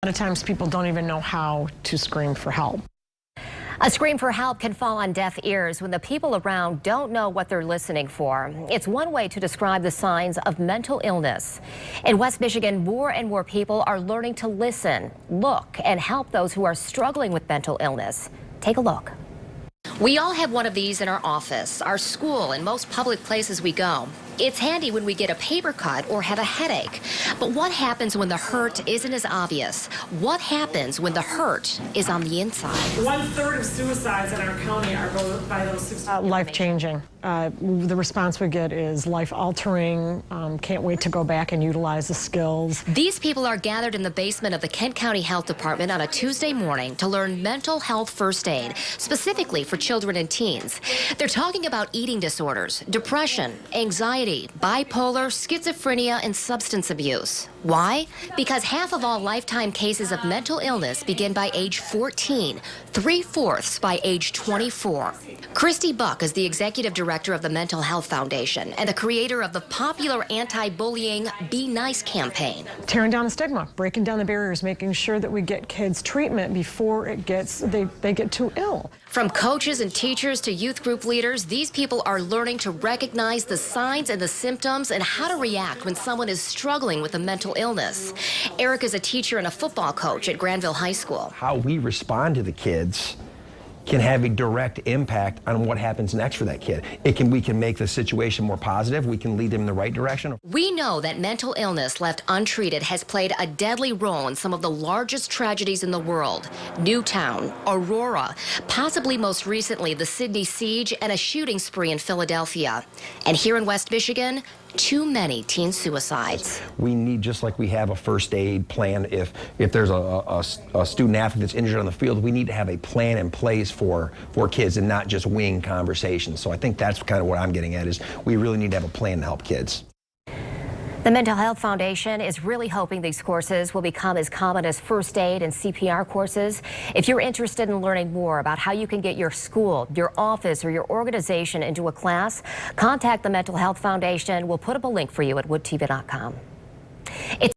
lot of times people don't even know how to scream for help. A scream for help can fall on deaf ears when the people around don't know what they're listening for. It's one way to describe the signs of mental illness. In West Michigan, more and more people are learning to listen, look, and help those who are struggling with mental illness. Take a look. We all have one of these in our office, our school, and most public places we go. It's handy when we get a paper cut or have a headache. But what happens when the hurt isn't as obvious? What happens when the hurt is on the inside? 1/3 of suicides in our county are by those 6 Life-changing. The response we get is life-altering, can't wait to go back and utilize the skills. These people are gathered in the basement of the Kent County Health Department on a Tuesday morning to learn mental health first aid, specifically for children and teens. They're talking about eating disorders, depression, anxiety, bipolar, schizophrenia, and substance abuse. Why? Because half of all lifetime cases of mental illness begin by age 14, 3/4 by age 24. Christy Buck is the executive director of the Mental Health Foundation and the creator of the popular anti-bullying Be Nice campaign. Tearing down the stigma, breaking down the barriers, making sure that we get kids treatment before they get too ill. From coaches and teachers to youth group leaders, these people are learning to recognize the signs and the symptoms and how to react when someone is struggling with a mental illness. Eric is a teacher and a football coach at Granville High School. How we respond to the kids can have a direct impact on what happens next for that kid. We can make the situation more positive. We can lead them in the right direction. We know that mental illness left untreated has played a deadly role in some of the largest tragedies in the world. Newtown, Aurora, possibly most recently the Sydney siege and a shooting spree in Philadelphia. And here in West Michigan, too many teen suicides. We need, just like we have a first aid plan, if there's a student athlete that's injured on the field, we need to have a plan in place for kids and not just wing conversations. So I think that's kind of what I'm getting at, is we really need to have a plan to help kids. The Mental Health Foundation is really hoping these courses will become as common as first aid and CPR courses. If you're interested in learning more about how you can get your school, your office, or your organization into a class, contact the Mental Health Foundation. We'll put up a link for you at woodtv.com.